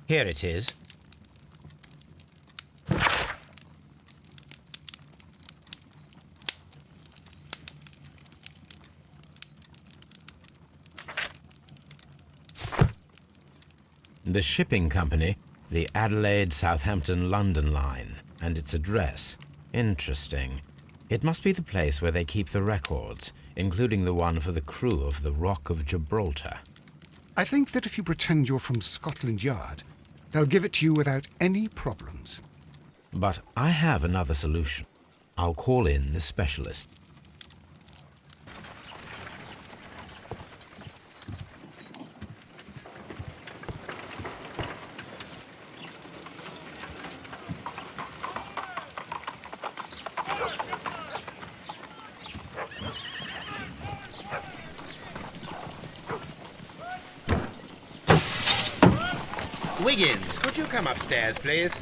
Here it is. The shipping company, the Adelaide, Southampton, London line, and its address. Interesting. It must be the place where they keep the records, including the one for the crew of the Rock of Gibraltar. I think that if you pretend you're from Scotland Yard, they'll give it to you without any problems. But I have another solution. I'll call in the specialist. Wiggins, could you come upstairs, please?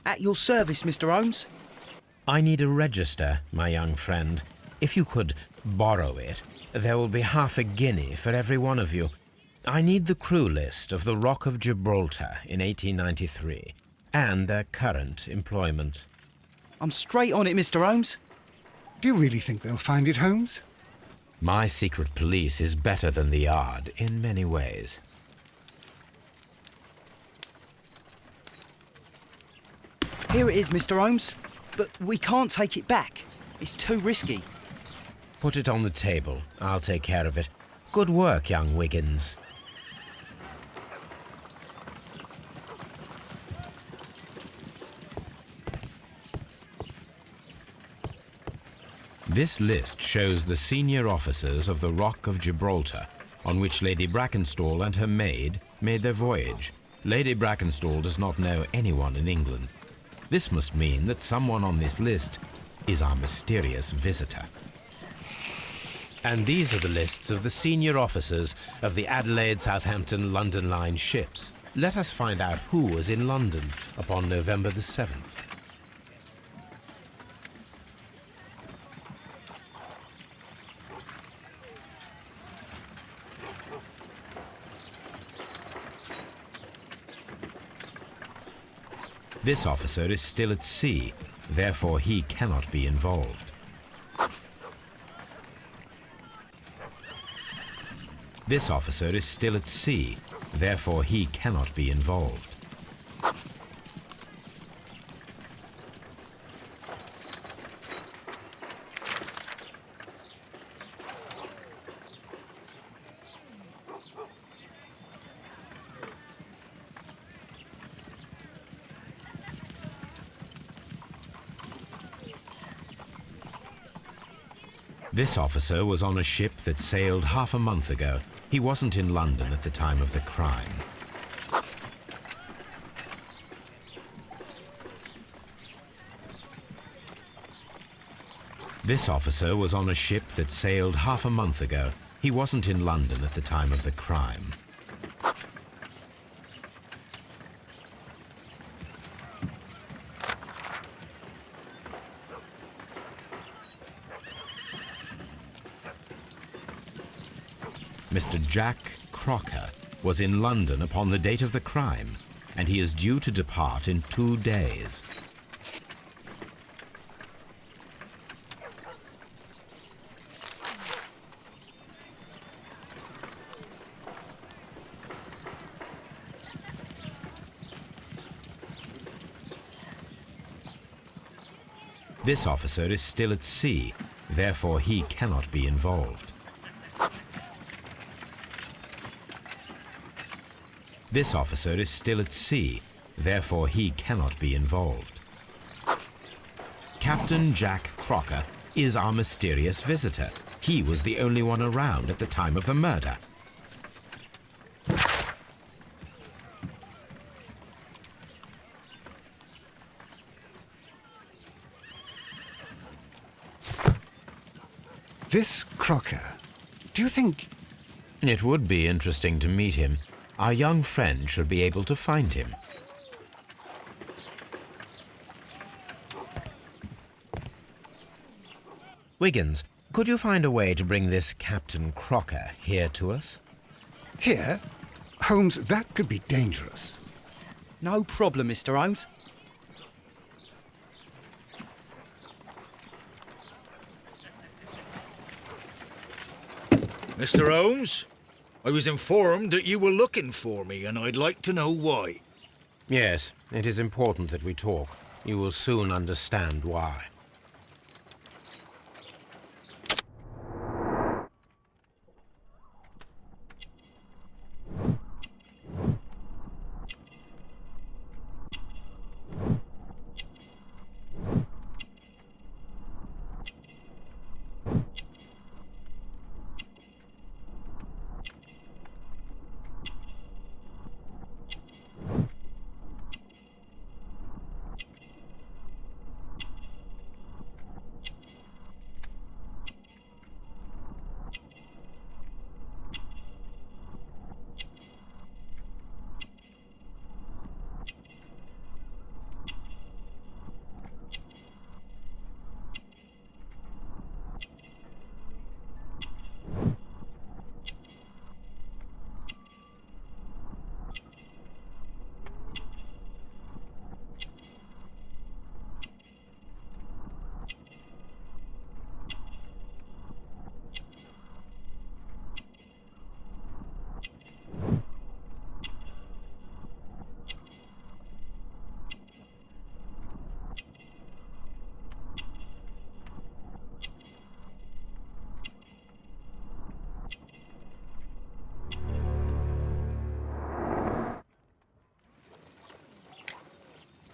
At your service, Mr. Holmes. I need a register, my young friend. If you could borrow it, there will be half a guinea for every one of you. I need the crew list of the Rock of Gibraltar in 1893 and their current employment. I'm straight on it, Mr. Holmes. Do you really think they'll find it, Holmes? My secret police is better than the Yard in many ways. Here it is, Mr. Holmes. But we can't take it back. It's too risky. Put it on the table. I'll take care of it. Good work, young Wiggins. This list shows the senior officers of the Rock of Gibraltar, on which Lady Brackenstall and her maid made their voyage. Lady Brackenstall does not know anyone in England. This must mean that someone on this list is our mysterious visitor. And these are the lists of the senior officers of the Adelaide, Southampton, London line ships. Let us find out who was in London upon November the 7th. This officer is still at sea, therefore he cannot be involved. This officer is still at sea, therefore he cannot be involved. This officer was on a ship that sailed half a month ago. He wasn't in London at the time of the crime. This officer was on a ship that sailed half a month ago. He wasn't in London at the time of the crime. Mr. Jack Crocker was in London upon the date of the crime, and he is due to depart in 2 days. This officer is still at sea, therefore he cannot be involved. This officer is still at sea, therefore he cannot be involved. Captain Jack Crocker is our mysterious visitor. He was the only one around at the time of the murder. This Crocker, do you think... It would be interesting to meet him. Our young friend should be able to find him. Wiggins, could you find a way to bring this Captain Crocker here to us? Here? Holmes, that could be dangerous. No problem, Mr. Holmes. Mr. Holmes, I was informed that you were looking for me, and I'd like to know why. Yes, it is important that we talk. You will soon understand why.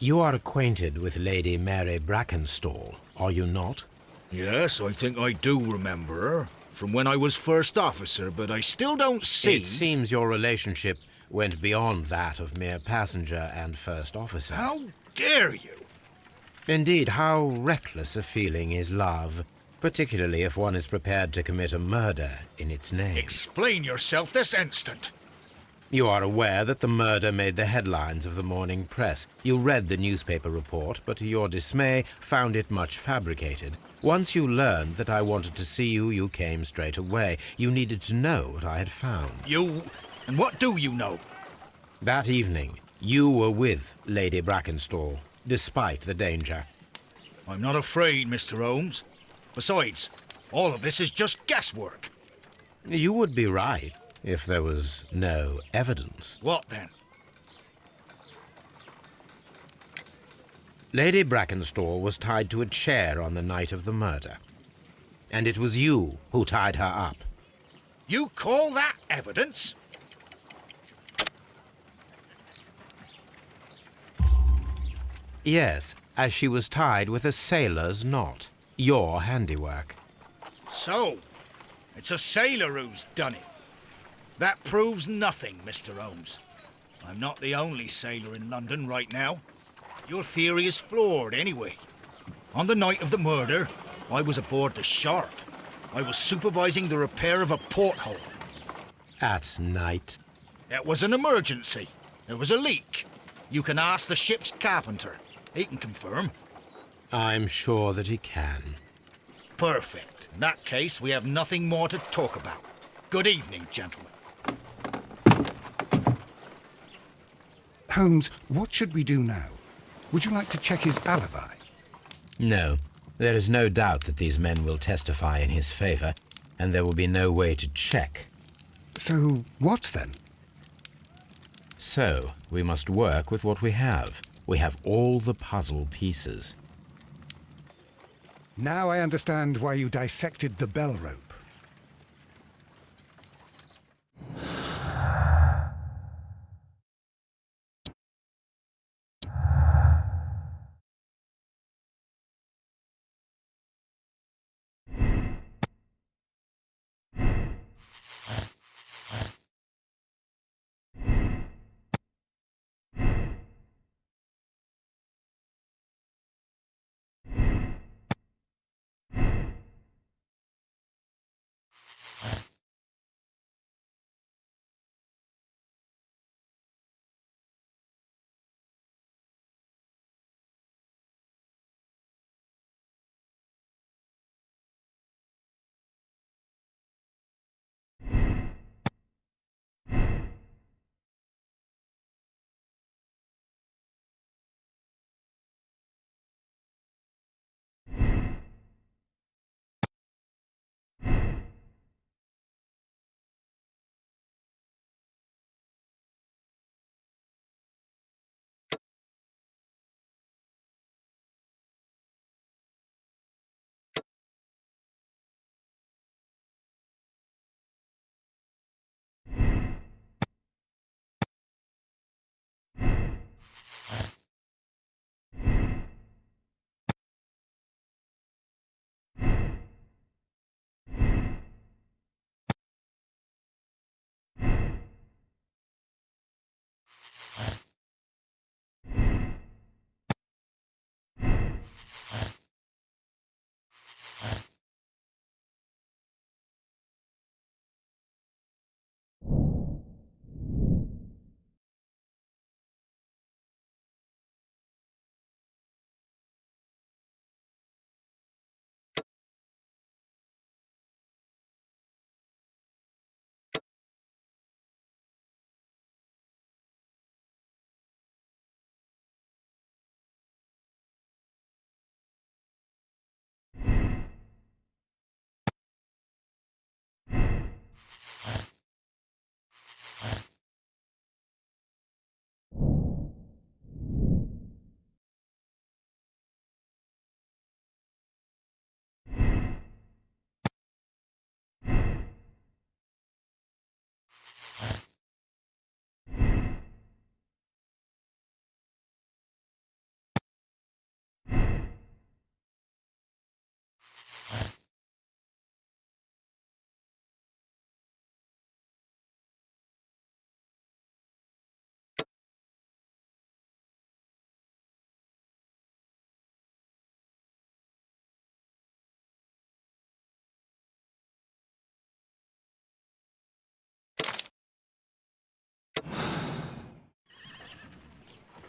You are acquainted with Lady Mary Brackenstall, are you not? Yes, I think I do remember her, from when I was first officer, but I still don't see... It seems your relationship went beyond that of mere passenger and first officer. How dare you? Indeed, how reckless a feeling is love, particularly if one is prepared to commit a murder in its name. Explain yourself this instant. You are aware that the murder made the headlines of the morning press. You read the newspaper report, but to your dismay, found it much fabricated. Once you learned that I wanted to see you, you came straight away. You needed to know what I had found. You... and what do you know? That evening, you were with Lady Brackenstall, despite the danger. I'm not afraid, Mr. Holmes. Besides, all of this is just guesswork. You would be right, if there was no evidence. What then? Lady Brackenstall was tied to a chair on the night of the murder. And it was you who tied her up. You call that evidence? Yes, as she was tied with a sailor's knot. Your handiwork. So, it's a sailor who's done it. That proves nothing, Mr. Holmes. I'm not the only sailor in London right now. Your theory is flawed anyway. On the night of the murder, I was aboard the Shark. I was supervising the repair of a porthole. At night? It was an emergency. There was a leak. You can ask the ship's carpenter. He can confirm. I'm sure that he can. Perfect. In that case, we have nothing more to talk about. Good evening, gentlemen. Holmes, what should we do now? Would you like to check his alibi? No. There is no doubt that these men will testify in his favor, and there will be no way to check. So, what then? So, we must work with what we have. We have all the puzzle pieces. Now I understand why you dissected the bell rope.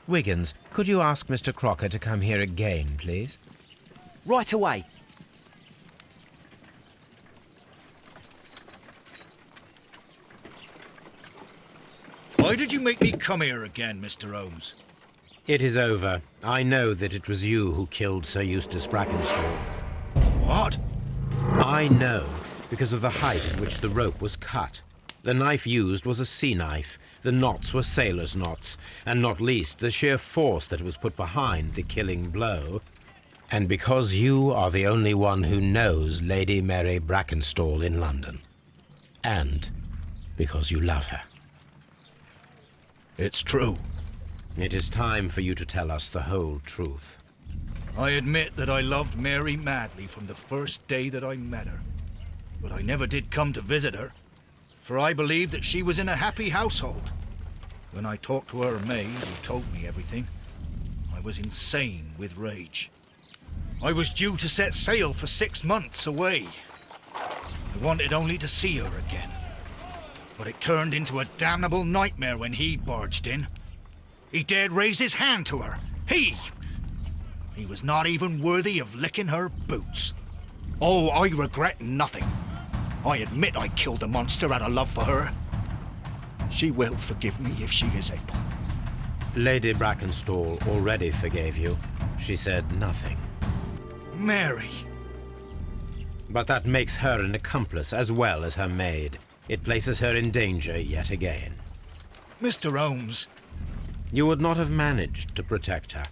Wiggins, could you ask Mr. Crocker to come here again, please? Right away. Why did you make me come here again, Mr. Holmes? It is over. I know that it was you who killed Sir Eustace Brackenstall. What? I know, because of the height at which the rope was cut. The knife used was a sea knife. The knots were sailor's knots, and not least the sheer force that was put behind the killing blow. And because you are the only one who knows Lady Mary Brackenstall in London. And because you love her. It's true. It is time for you to tell us the whole truth. I admit that I loved Mary madly from the first day that I met her. But I never did come to visit her, for I believed that she was in a happy household. When I talked to her maid, who told me everything, I was insane with rage. I was due to set sail for 6 months away. I wanted only to see her again. But it turned into a damnable nightmare when he barged in. He dared raise his hand to her. He was not even worthy of licking her boots. Oh, I regret nothing. I admit I killed the monster out of love for her. She will forgive me if she is able. Lady Brackenstall already forgave you. She said nothing. Mary. But that makes her an accomplice as well as her maid. It places her in danger yet again. Mr. Holmes. You would not have managed to protect her.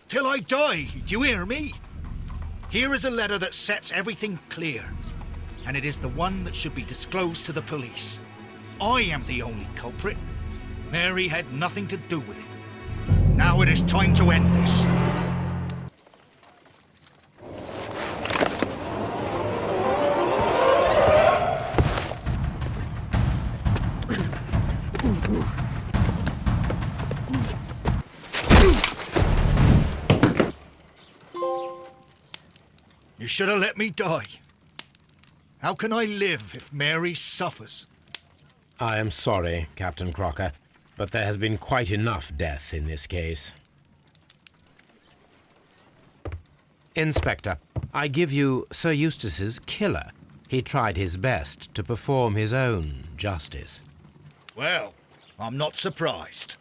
Till I die, do you hear me? Here is a letter that sets everything clear, and it is the one that should be disclosed to the police. I am the only culprit. Mary had nothing to do with it. Now it is time to end this. You should have let me die. How can I live if Mary suffers? I am sorry, Captain Crocker, but there has been quite enough death in this case. Inspector, I give you Sir Eustace's killer. He tried his best to perform his own justice. Well, I'm not surprised.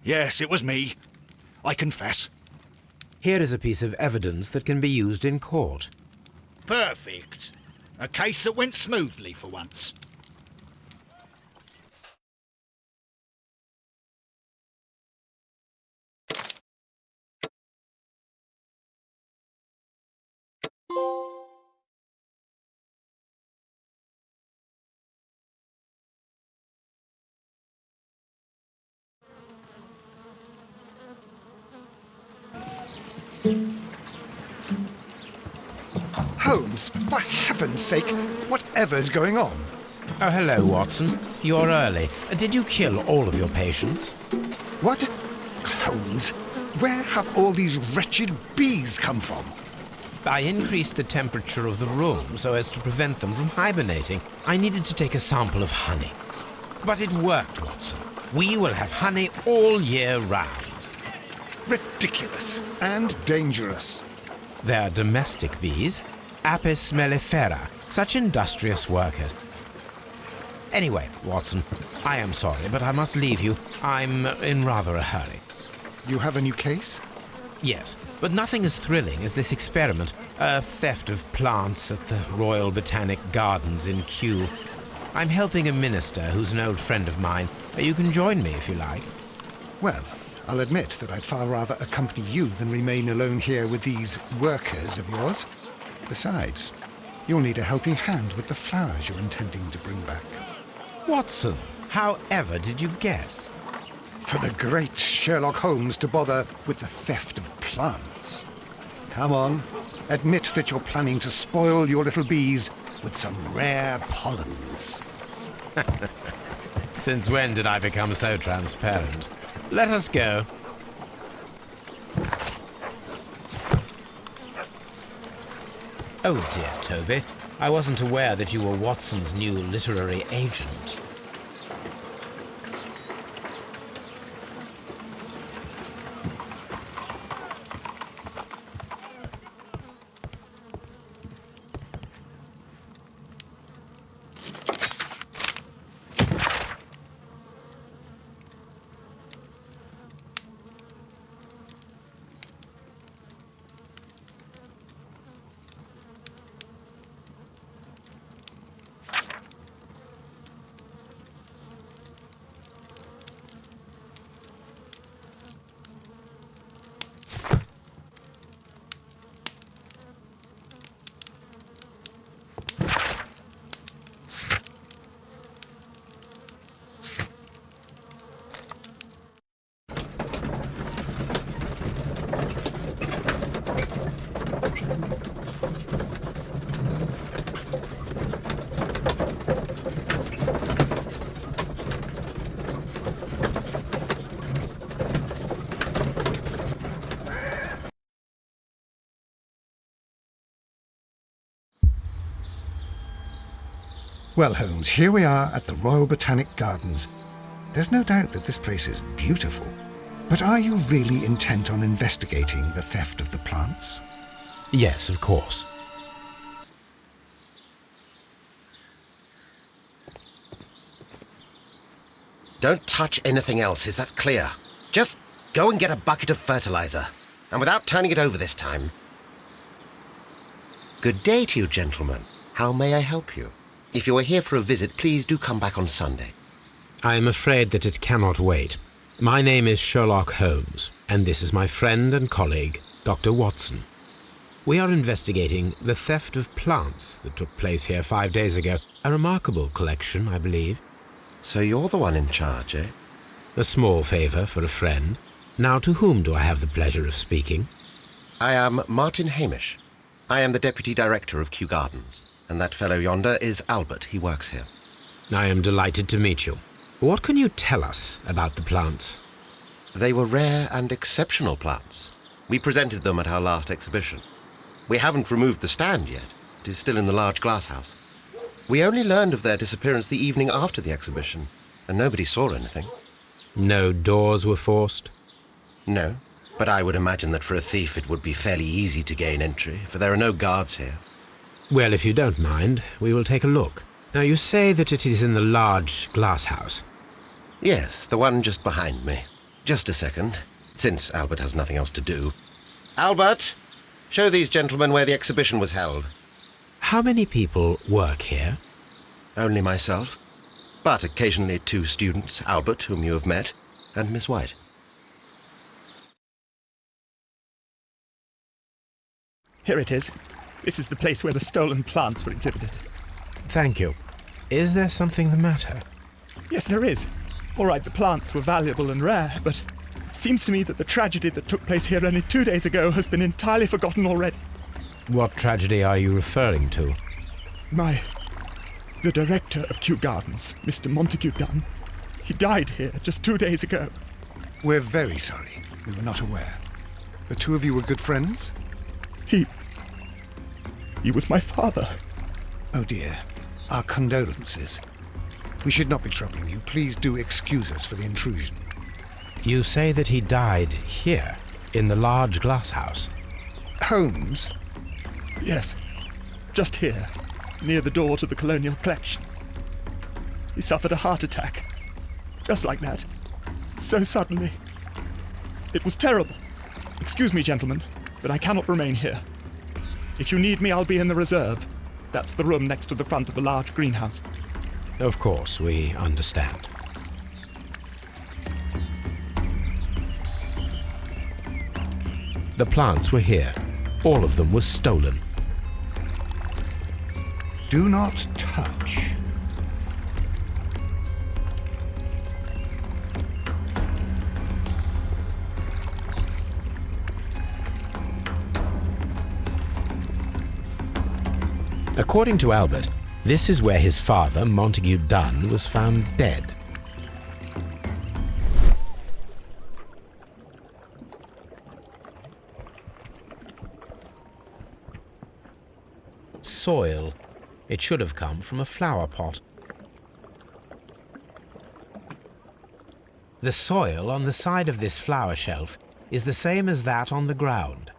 Yes, it was me. I confess. Here is a piece of evidence that can be used in court. Perfect. A case that went smoothly for once. Holmes, for heaven's sake, whatever's going on? Oh, hello, Watson. You're early. Did you kill all of your patients? What? Holmes, where have all these wretched bees come from? I increased the temperature of the room so as to prevent them from hibernating. I needed to take a sample of honey. But it worked, Watson. We will have honey all year round. Ridiculous and dangerous. They're domestic bees, Apis mellifera, such industrious workers. Anyway, Watson, I am sorry, but I must leave you. I'm in rather a hurry. You have a new case? Yes, but nothing as thrilling as this experiment. A theft of plants at the Royal Botanic Gardens in Kew. I'm helping a minister who's an old friend of mine. You can join me if you like. Well, I'll admit that I'd far rather accompany you than remain alone here with these workers of yours. Besides, you'll need a helping hand with the flowers you're intending to bring back. Watson, however did you guess? For the great Sherlock Holmes to bother with the theft of plants. Come on, admit that you're planning to spoil your little bees with some rare pollens. Since when did I become so transparent? Let us go. Oh dear, Toby. I wasn't aware that you were Watson's new literary agent. Well, Holmes, here we are at the Royal Botanic Gardens. There's no doubt that this place is beautiful. But are you really intent on investigating the theft of the plants? Yes, of course. Don't touch anything else, is that clear? Just go and get a bucket of fertilizer. And without turning it over this time. Good day to you, gentlemen. How may I help you? If you are here for a visit, please do come back on Sunday. I am afraid that it cannot wait. My name is Sherlock Holmes, and this is my friend and colleague, Dr. Watson. We are investigating the theft of plants that took place here 5 days ago. A remarkable collection, I believe. So you're the one in charge, eh? A small favour for a friend. Now, to whom do I have the pleasure of speaking? I am Martin Hamish. I am the Deputy Director of Kew Gardens. And that fellow yonder is Albert. He works here. I am delighted to meet you. What can you tell us about the plants? They were rare and exceptional plants. We presented them at our last exhibition. We haven't removed the stand yet. It is still in the large glass house. We only learned of their disappearance the evening after the exhibition, and nobody saw anything. No doors were forced? No, but I would imagine that for a thief it would be fairly easy to gain entry, for there are no guards here. Well, if you don't mind, we will take a look. Now, you say that it is in the large glass house. Yes, the one just behind me. Just a second, since Albert has nothing else to do. Albert, show these gentlemen where the exhibition was held. How many people work here? Only myself, but occasionally 2 students, Albert, whom you have met, and Miss White. Here it is. This is the place where the stolen plants were exhibited. Thank you. Is there something the matter? Yes, there is. All right, the plants were valuable and rare, but it seems to me that the tragedy that took place here only 2 days ago has been entirely forgotten already. What tragedy are you referring to? The director of Kew Gardens, Mr. Montague Dunn, he died here just 2 days ago. We're very sorry. We were not aware. The two of you were good friends? He was my father. Oh dear. Our condolences. We should not be troubling you. Please do excuse us for the intrusion. You say that he died here, in the large glass house? Holmes? Yes, just here, near the door to the colonial collection. He suffered a heart attack. Just like that. So suddenly. It was terrible. Excuse me, gentlemen, but I cannot remain here. If you need me, I'll be in the reserve. That's the room next to the front of the large greenhouse. Of course, we understand. The plants were here. All of them were stolen. Do not touch. According to Albert, this is where his father, Montague Dunn, was found dead. Soil. It should have come from a flower pot. The soil on the side of this flower shelf is the same as that on the ground.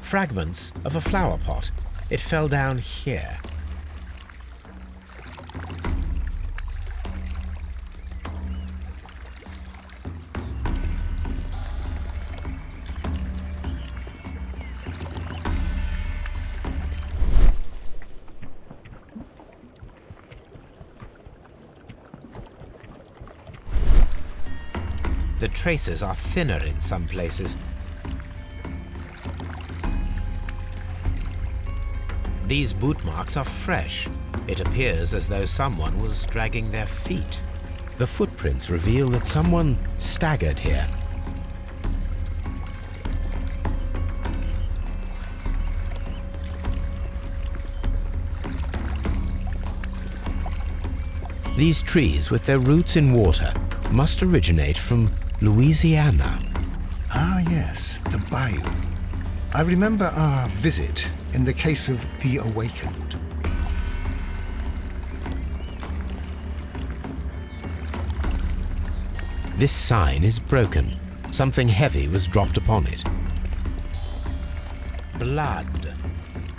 Fragments of a flower pot. It fell down here. The traces are thinner in some places. These boot marks are fresh. It appears as though someone was dragging their feet. The footprints reveal that someone staggered here. These trees, with their roots in water, must originate from Louisiana. Ah, yes, the bayou. I remember our visit in the case of the Awakened. This sign is broken. Something heavy was dropped upon it. Blood.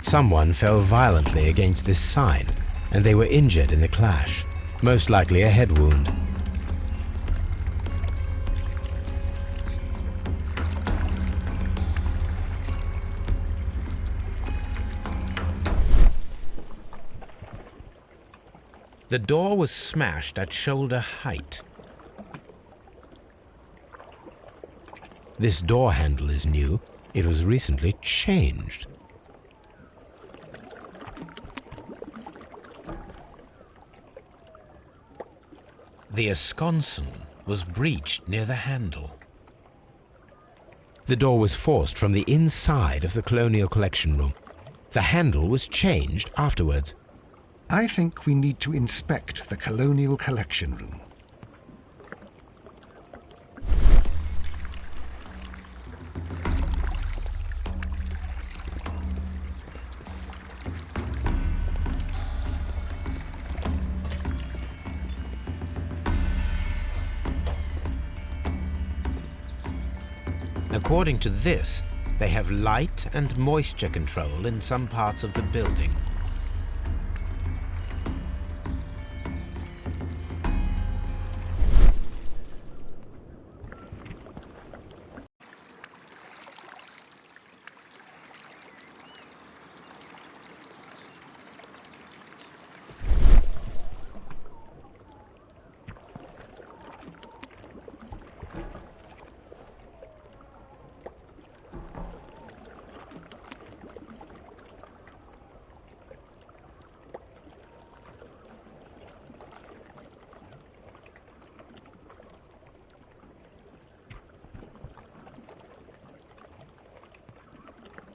Someone fell violently against this sign, and they were injured in the clash, most likely a head wound. The door was smashed at shoulder height. This door handle is new. It was recently changed. The esconson was breached near the handle. The door was forced from the inside of the Colonial Collection Room. The handle was changed afterwards. I think we need to inspect the Colonial Collection Room. According to this, they have light and moisture control in some parts of the building.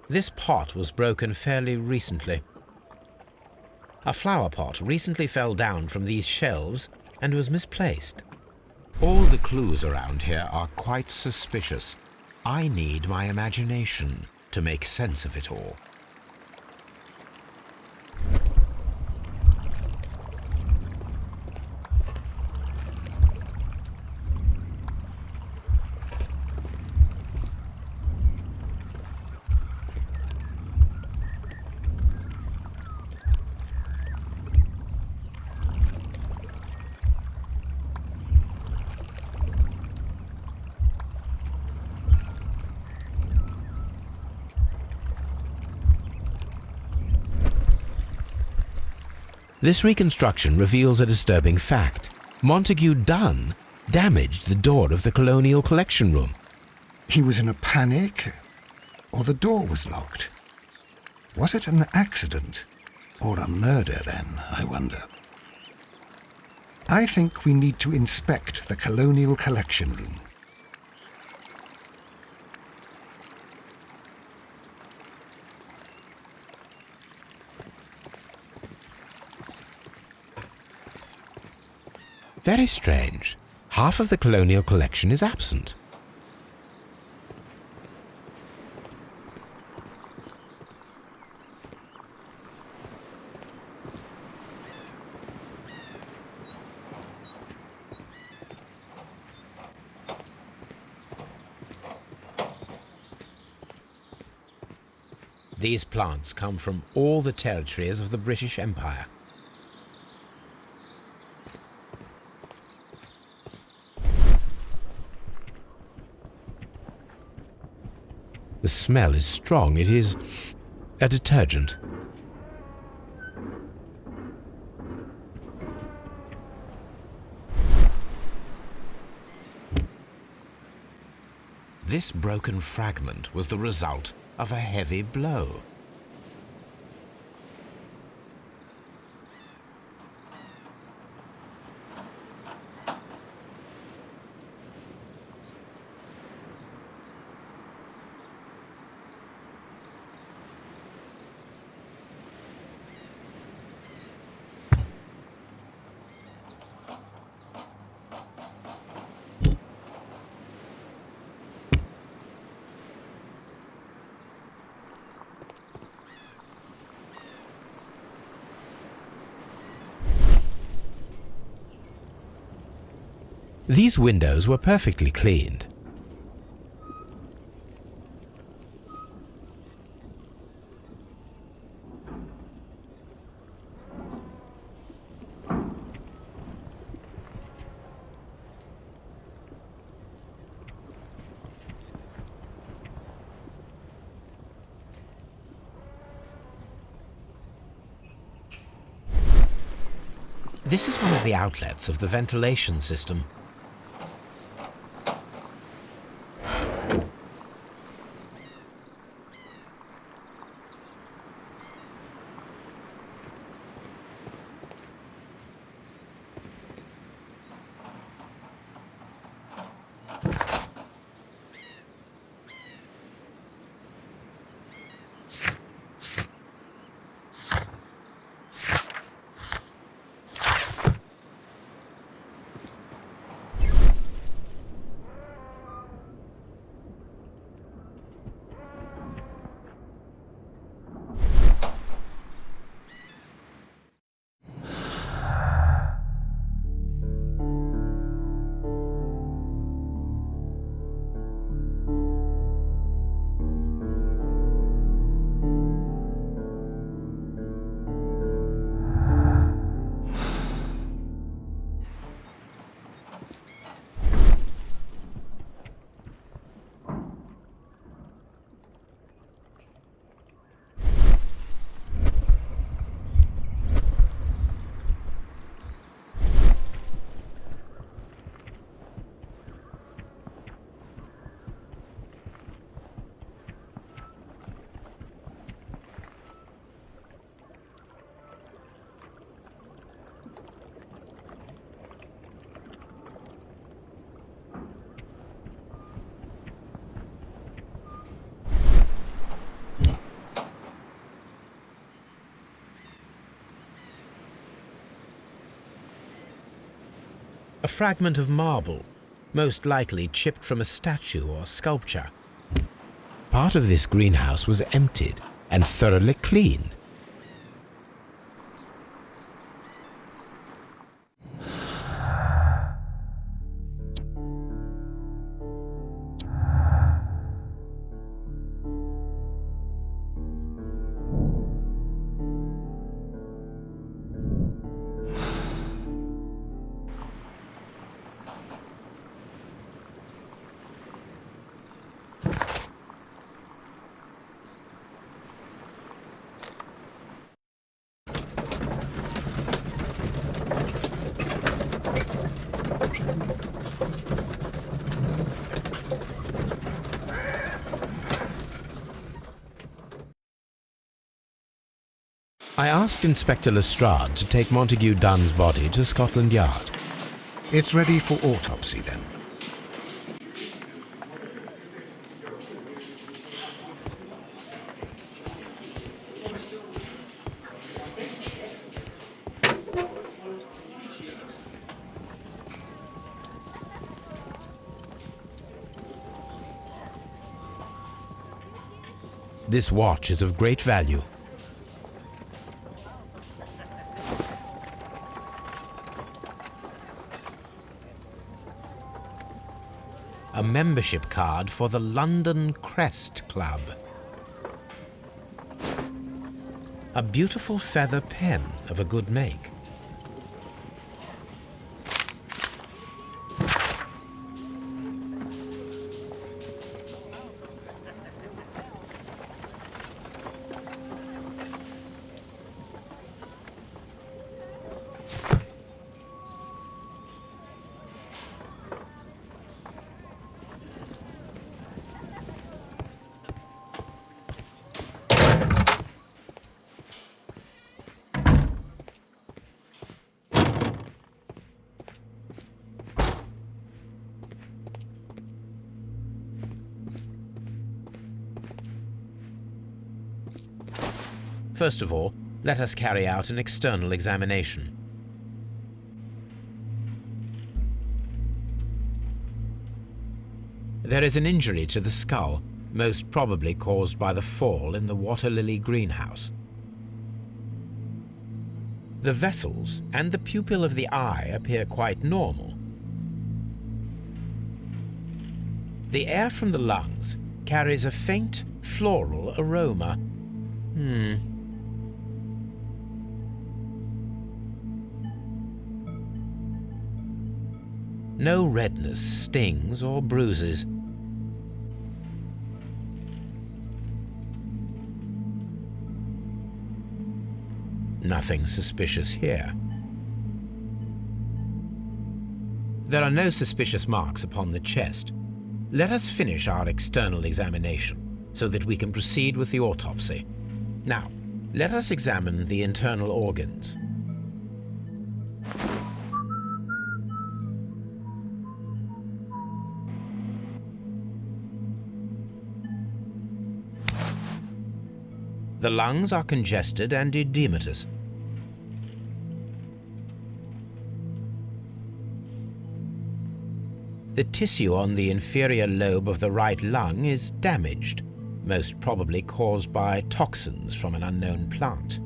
This pot was broken fairly recently. A flower pot recently fell down from these shelves and was misplaced. All the clues around here are quite suspicious. I need my imagination to make sense of it all. This reconstruction reveals a disturbing fact. Montague Dunn damaged the door of the Colonial Collection Room. He was in a panic, or the door was locked? Was it an accident, or a murder then, I wonder? I think we need to inspect the Colonial Collection Room. Very strange. Half of the colonial collection is absent. These plants come from all the territories of the British Empire. The smell is strong. It is a detergent. This broken fragment was the result of a heavy blow. These windows were perfectly cleaned. This is one of the outlets of the ventilation system. A fragment of marble, most likely chipped from a statue or sculpture. Part of this greenhouse was emptied and thoroughly cleaned. I asked Inspector Lestrade to take Montague Dunn's body to Scotland Yard. It's ready for autopsy then. This watch is of great value. A membership card for the London Crest Club. A beautiful feather pen of a good make. First of all, let us carry out an external examination. There is an injury to the skull, most probably caused by the fall in the water lily greenhouse. The vessels and the pupil of the eye appear quite normal. The air from the lungs carries a faint floral aroma. No redness, stings, or bruises. Nothing suspicious here. There are no suspicious marks upon the chest. Let us finish our external examination so that we can proceed with the autopsy. Now, let us examine the internal organs. The lungs are congested and edematous. The tissue on the inferior lobe of the right lung is damaged, most probably caused by toxins from an unknown plant.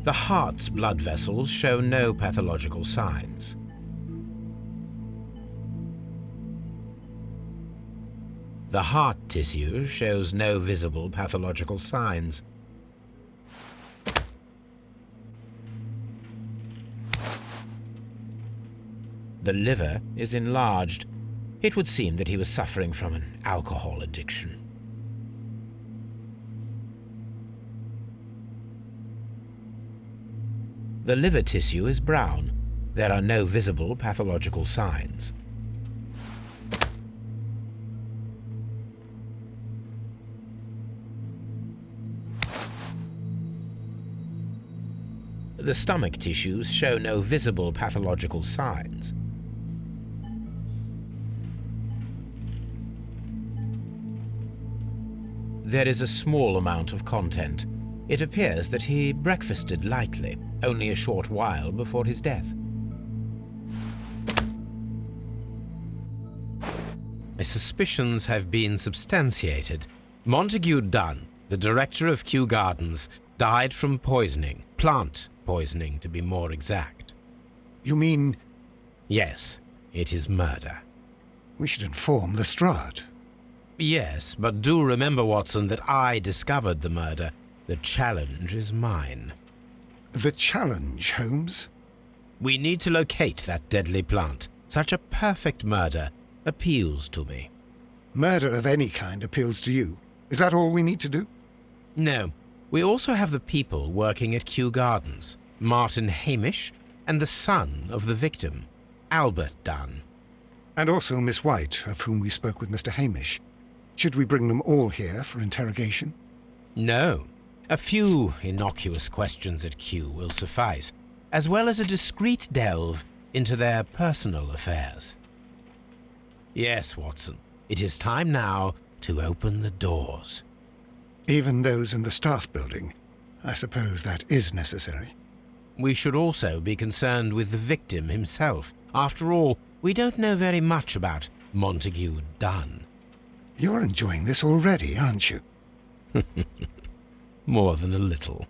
The heart's blood vessels show no pathological signs. The heart tissue shows no visible pathological signs. The liver is enlarged. It would seem that he was suffering from an alcohol addiction. The liver tissue is brown. There are no visible pathological signs. The stomach tissues show no visible pathological signs. There is a small amount of content. It appears that he breakfasted lightly, only a short while before his death. My suspicions have been substantiated. Montague Dunn, the director of Kew Gardens, died from poisoning. Plant poisoning, to be more exact. You mean Yes, it is murder. we should inform Lestrade? Yes, but do remember, Watson, that I discovered the murder. The challenge is mine. The challenge, Holmes? We need to locate that deadly plant. Such a perfect murder appeals to me. Murder of any kind appeals to you. Is that all we need to do? No, we also have the people working at Kew Gardens. Martin Hamish and the son of the victim, Albert Dunn. And also Miss White, of whom we spoke with Mr. Hamish. Should we bring them all here for interrogation? No. A few innocuous questions at Kew will suffice, as well as a discreet delve into their personal affairs. Yes, Watson, it is time now to open the doors. Even those in the staff building. I suppose that is necessary. We should also be concerned with the victim himself. After all, we don't know very much about Montague Dunn. You're enjoying this already, aren't you? More than a little.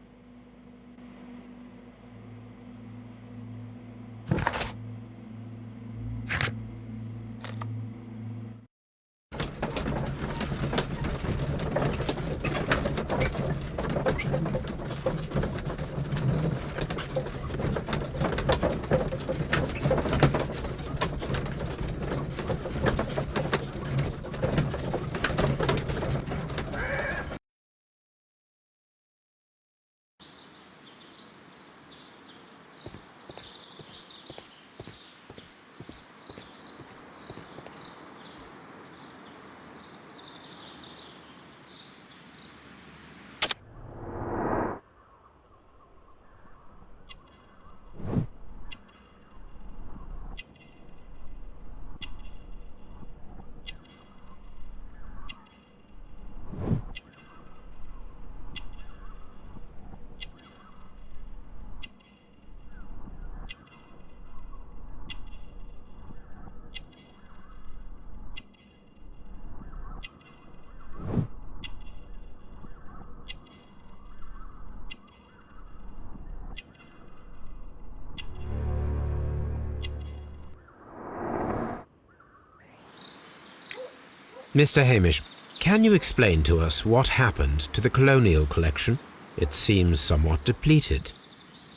Mr. Hamish, can you explain to us what happened to the colonial collection? It seems somewhat depleted.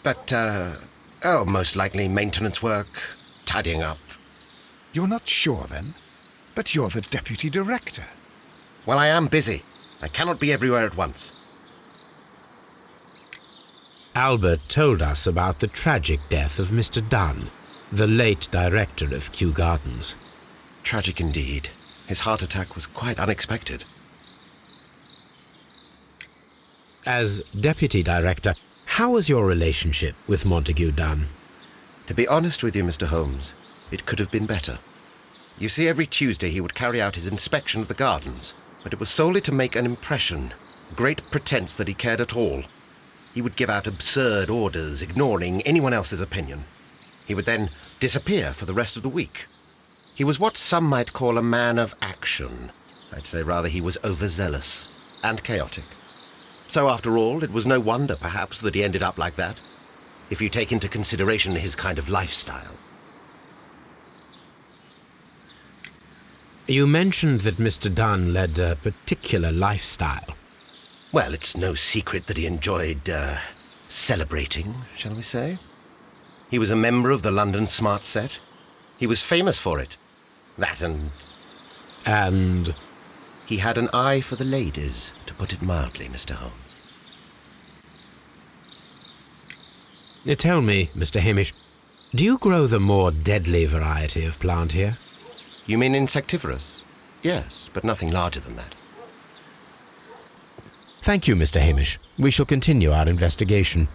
But, most likely maintenance work, tidying up. You're not sure, then? But you're the deputy director. Well, I am busy. I cannot be everywhere at once. Albert told us about the tragic death of Mr. Dunn, the late director of Kew Gardens. Tragic indeed. His heart attack was quite unexpected. As deputy director, how was your relationship with Montague Dunn? To be honest with you, Mr. Holmes, it could have been better. You see, every Tuesday he would carry out his inspection of the gardens, but it was solely to make an impression, great pretense that he cared at all. He would give out absurd orders, ignoring anyone else's opinion. He would then disappear for the rest of the week. He was what some might call a man of action. I'd say rather he was overzealous and chaotic. So after all, it was no wonder, perhaps, that he ended up like that, if you take into consideration his kind of lifestyle. You mentioned that Mr. Dunn led a particular lifestyle. Well, it's no secret that he enjoyed, celebrating, shall we say. He was a member of the London Smart Set. He was famous for it. That and... And? He had an eye for the ladies, to put it mildly, Mr. Holmes. Tell me, Mr. Hamish, do you grow the more deadly variety of plant here? You mean insectivorous? Yes, but nothing larger than that. Thank you, Mr. Hamish. We shall continue our investigation.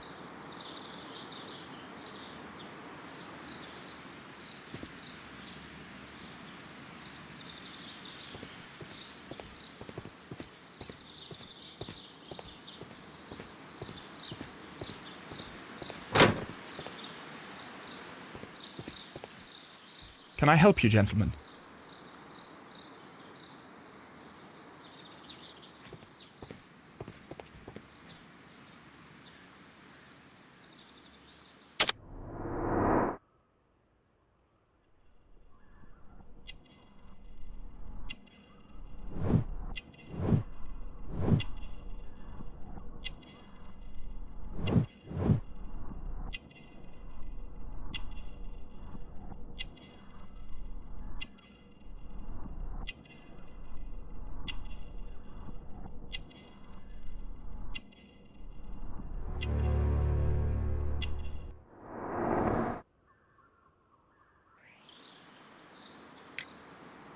Can I help you, gentlemen?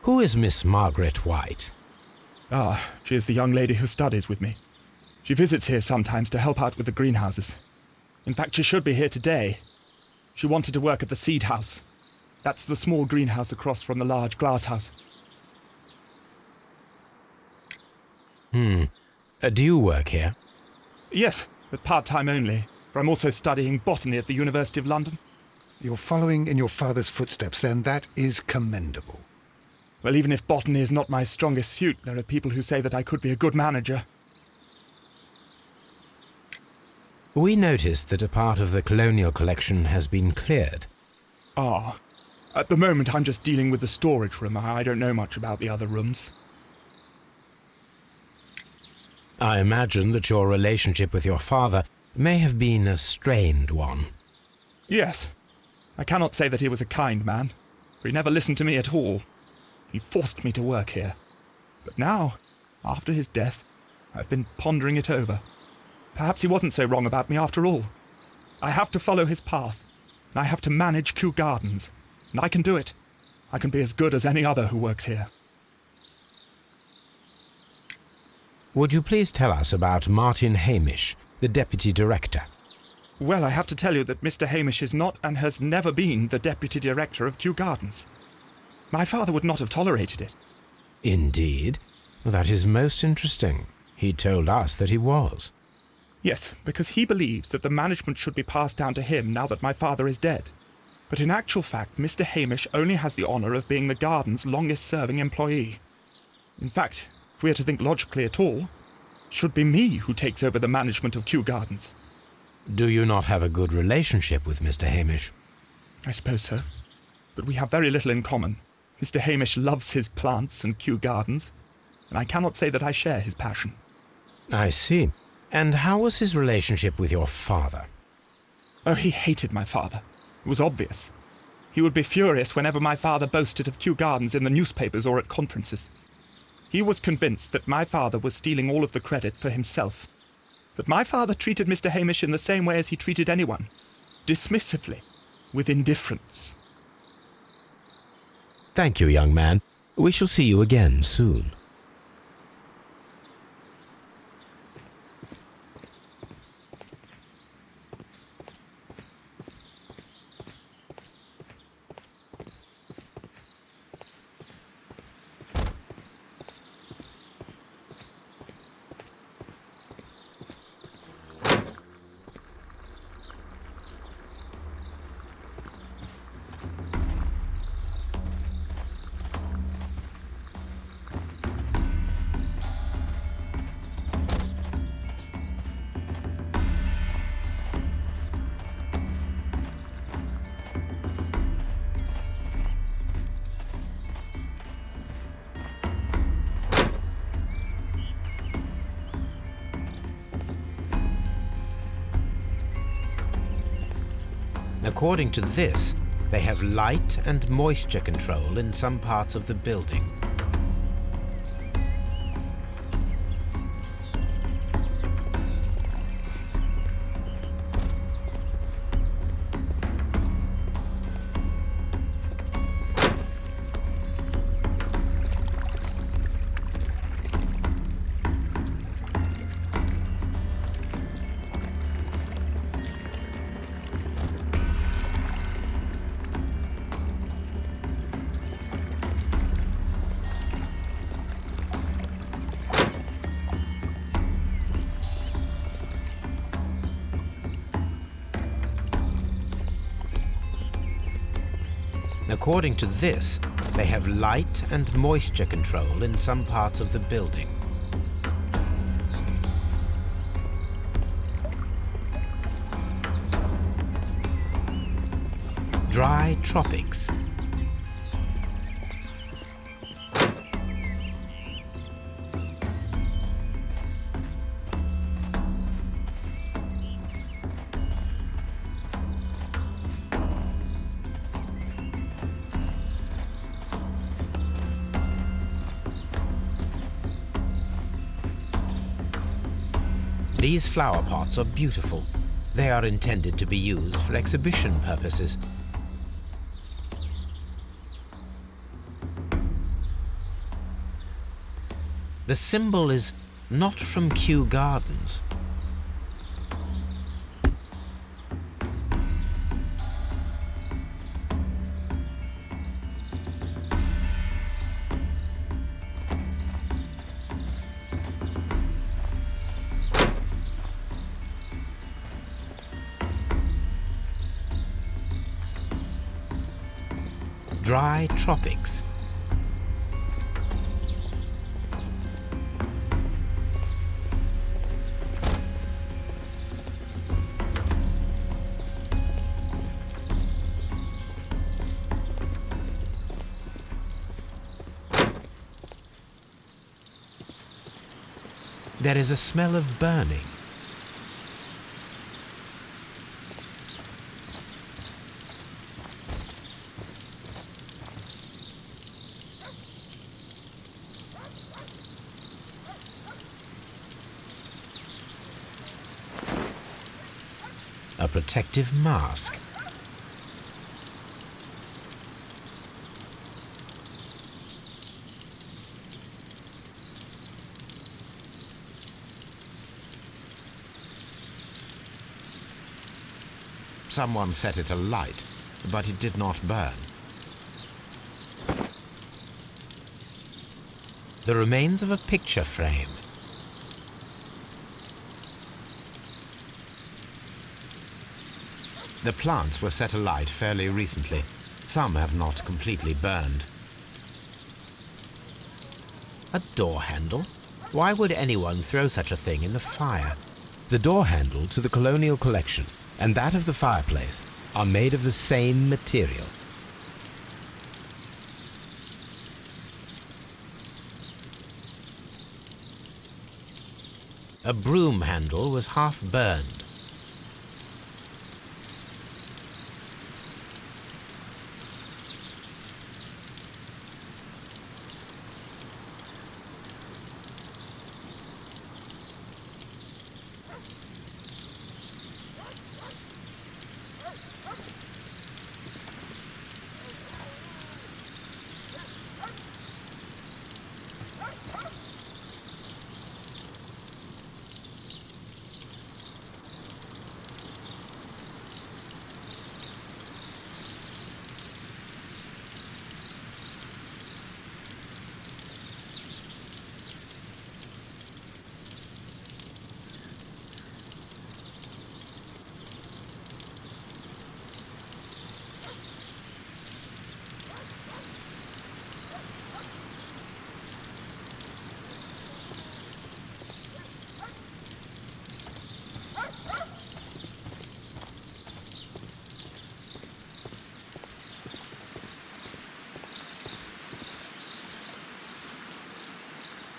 Who is Miss Margaret White? She is the young lady who studies with me. She visits here sometimes to help out with the greenhouses. In fact, she should be here today. She wanted to work at the seed house. That's the small greenhouse across from the large glass house. Do you work here? Yes, but part-time only, for I'm also studying botany at the University of London. You're following in your father's footsteps, then. That is commendable. Well, even if botany is not my strongest suit, there are people who say that I could be a good manager. We noticed that a part of the colonial collection has been cleared. At the moment I'm just dealing with the storage room. I don't know much about the other rooms. I imagine that your relationship with your father may have been a strained one. Yes. I cannot say that he was a kind man, for he never listened to me at all. He forced me to work here. But now, after his death, I've been pondering it over. Perhaps he wasn't so wrong about me after all. I have to follow his path, and I have to manage Kew Gardens, and I can do it. I can be as good as any other who works here. Would you please tell us about Martin Hamish, the deputy director? Well, I have to tell you that Mr. Hamish is not and has never been the deputy director of Kew Gardens. My father would not have tolerated it. Indeed? That is most interesting. He told us that he was. Yes, because he believes that the management should be passed down to him now that my father is dead. But in actual fact, Mr. Hamish only has the honour of being the garden's longest-serving employee. In fact, if we are to think logically at all, it should be me who takes over the management of Kew Gardens. Do you not have a good relationship with Mr. Hamish? I suppose so. But we have very little in common. Mr. Hamish loves his plants and Kew Gardens, and I cannot say that I share his passion. I see. And how was his relationship with your father? Oh, he hated my father. It was obvious. He would be furious whenever my father boasted of Kew Gardens in the newspapers or at conferences. He was convinced that my father was stealing all of the credit for himself. That my father treated Mr. Hamish in the same way as he treated anyone. Dismissively. With indifference. Thank you, young man. We shall see you again soon. According to this, they have light and moisture control in some parts of the building. According to this, they have light and moisture control in some parts of the building. Dry tropics. These flower pots are beautiful. They are intended to be used for exhibition purposes. The symbol is not from Kew Gardens. Dry tropics. There is a smell of burning. A protective mask. Someone set it alight, but it did not burn. The remains of a picture frame. The plants were set alight fairly recently. Some have not completely burned. A door handle? Why would anyone throw such a thing in the fire? The door handle to the colonial collection and that of the fireplace are made of the same material. A broom handle was half burned.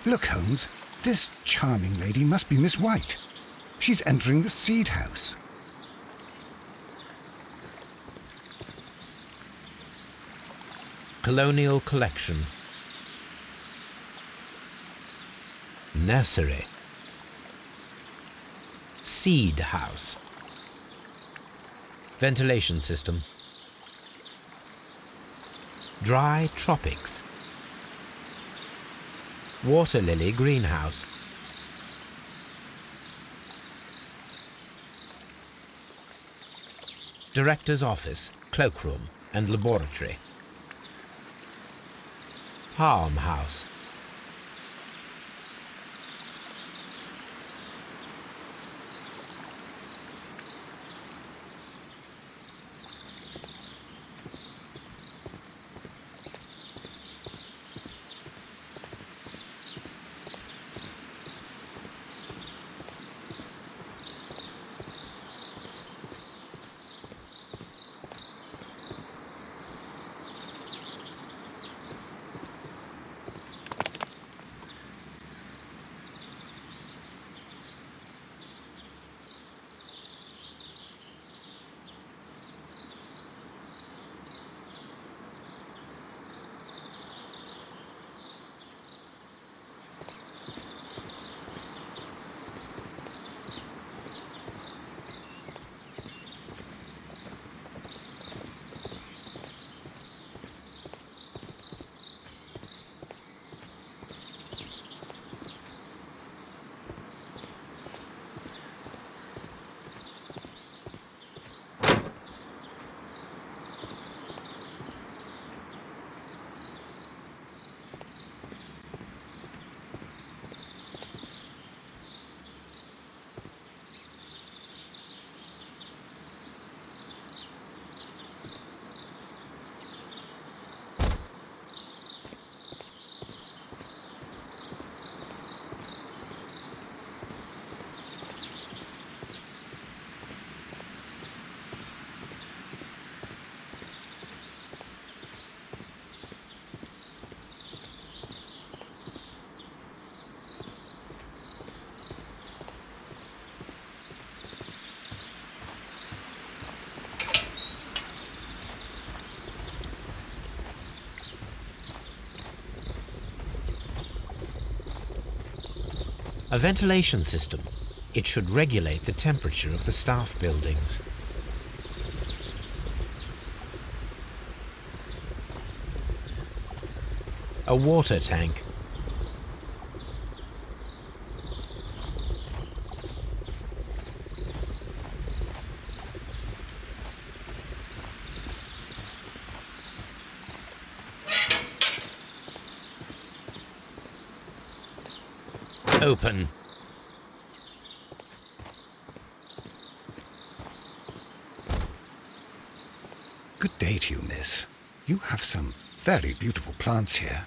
Look, Holmes, this charming lady must be Miss White. She's entering the seed house. Colonial collection. Nursery. Seed house. Ventilation system. Dry tropics. Water lily greenhouse. Director's office, cloakroom and laboratory. Palm house. A ventilation system. It should regulate the temperature of the staff buildings. A water tank. Open. Good day to you, miss. You have some very beautiful plants here.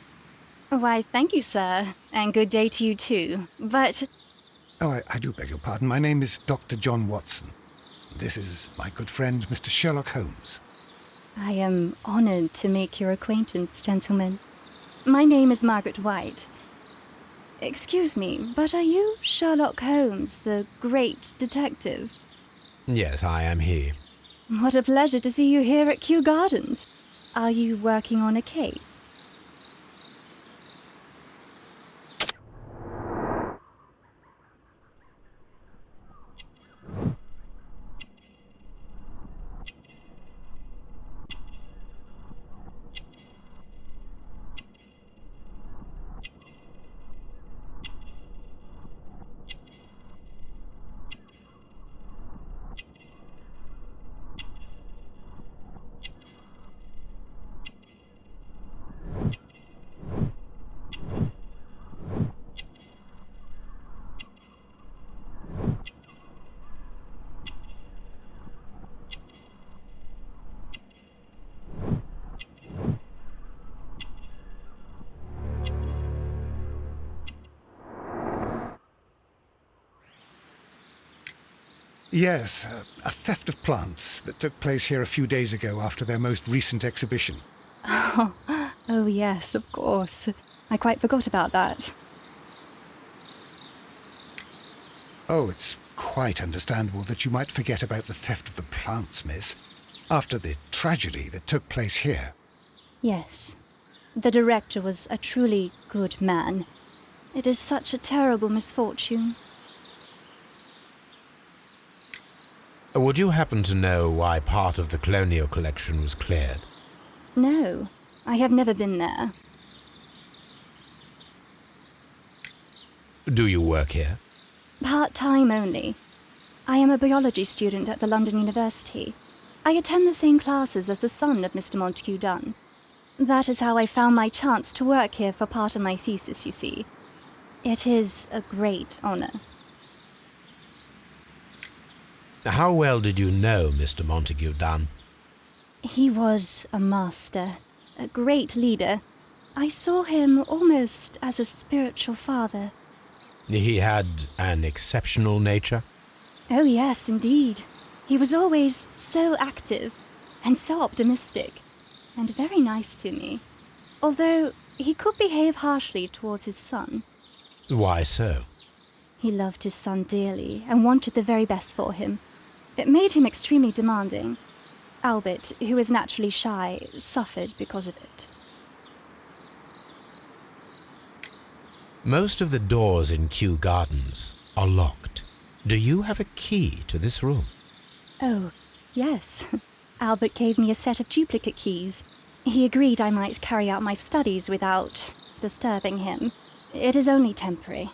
Why, thank you, sir. And good day to you, too. But... Oh, I do beg your pardon. My name is Dr. John Watson. This is my good friend, Mr. Sherlock Holmes. I am honored to make your acquaintance, gentlemen. My name is Margaret White. Excuse me, but are you Sherlock Holmes, the great detective? Yes, I am he. What a pleasure to see you here at Kew Gardens. Are you working on a case? Yes, a theft of plants that took place here a few days ago after their most recent exhibition. Oh, yes, of course. I quite forgot about that. Oh, it's quite understandable that you might forget about the theft of the plants, miss, after the tragedy that took place here. Yes. The director was a truly good man. It is such a terrible misfortune. Would you happen to know why part of the colonial collection was cleared? No, I have never been there. Do you work here? Part-time only. I am a biology student at the London University. I attend the same classes as the son of Mr. Montague Dunn. That is how I found my chance to work here for part of my thesis, you see. It is a great honor. How well did you know Mr. Montague Dunn? He was a master, a great leader. I saw him almost as a spiritual father. He had an exceptional nature? Oh yes, indeed. He was always so active and so optimistic, and very nice to me. Although he could behave harshly towards his son. Why so? He loved his son dearly and wanted the very best for him. It made him extremely demanding. Albert, who is naturally shy, suffered because of it. Most of the doors in Kew Gardens are locked. Do you have a key to this room? Oh, yes. Albert gave me a set of duplicate keys. He agreed I might carry out my studies without disturbing him. It is only temporary.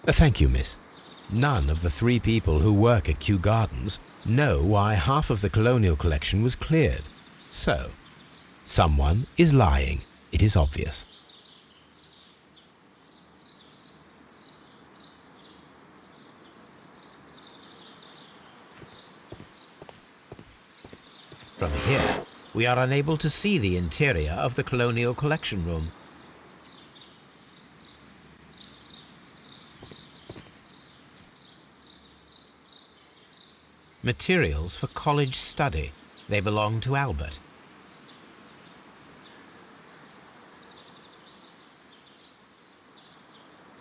Thank you, miss. None of the 3 people who work at Kew Gardens know why half of the colonial collection was cleared. So, someone is lying. It is obvious. From here, we are unable to see the interior of the colonial collection room. Materials for college study. They belong to Albert.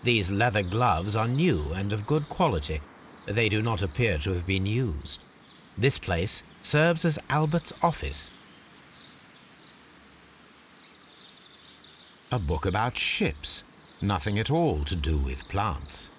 These leather gloves are new and of good quality. They do not appear to have been used. This place serves as Albert's office. A book about ships. Nothing at all to do with plants.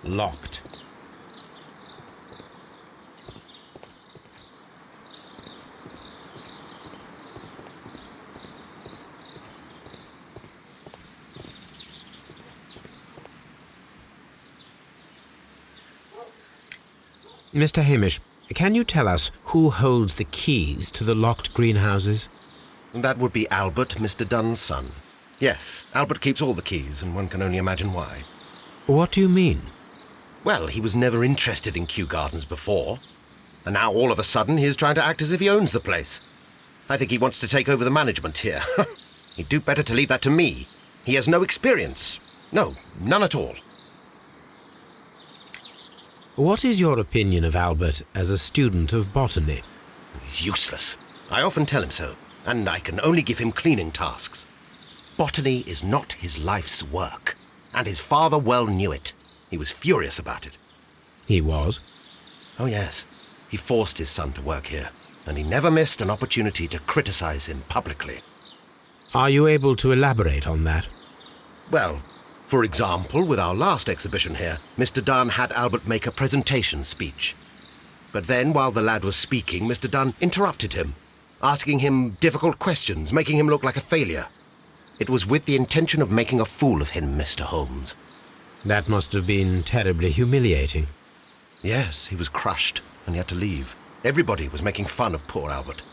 locked. Mr. Hamish, can you tell us who holds the keys to the locked greenhouses? That would be Albert, Mr. Dunn's son. Yes, Albert keeps all the keys, and one can only imagine why. What do you mean? Well, he was never interested in Kew Gardens before, and now all of a sudden he is trying to act as if he owns the place. I think he wants to take over the management here. He'd do better to leave that to me. He has no experience. No, none at all. What is your opinion of Albert as a student of botany? He's useless. I often tell him so, and I can only give him cleaning tasks. Botany is not his life's work, and his father well knew it. He was furious about it. He was? Oh, yes. He forced his son to work here, and he never missed an opportunity to criticize him publicly. Are you able to elaborate on that? Well, for example, with our last exhibition here, Mr. Dunn had Albert make a presentation speech. But then, while the lad was speaking, Mr. Dunn interrupted him, asking him difficult questions, making him look like a failure. It was with the intention of making a fool of him, Mr. Holmes. That must have been terribly humiliating. Yes, he was crushed, and he had to leave. Everybody was making fun of poor Albert.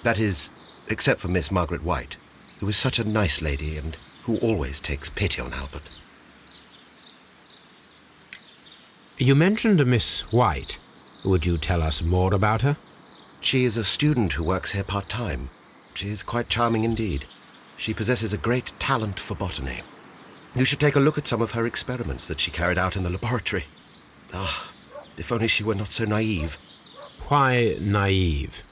That is, except for Miss Margaret White, who is such a nice lady and who always takes pity on Albert. You mentioned a Miss White. Would you tell us more about her? She is a student who works here part-time. She is quite charming indeed. She possesses a great talent for botany. You should take a look at some of her experiments that she carried out in the laboratory. Ah, if only she were not so naive. Why naive?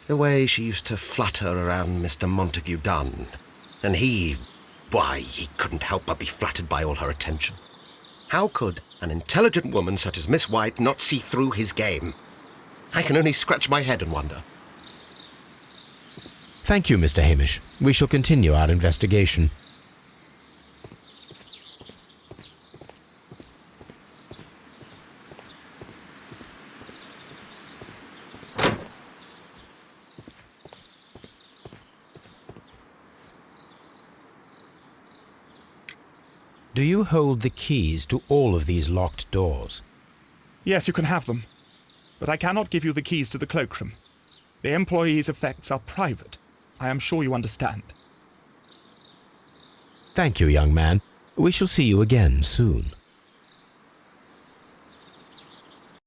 The way she used to flutter around Mr. Montague Dunn. And he couldn't help but be flattered by all her attention. How could an intelligent woman such as Miss White not see through his game? I can only scratch my head and wonder. Thank you, Mr. Hamish. We shall continue our investigation. Do you hold the keys to all of these locked doors? Yes, you can have them. But I cannot give you the keys to the cloakroom. The employees' effects are private. I am sure you understand. Thank you, young man. We shall see you again soon.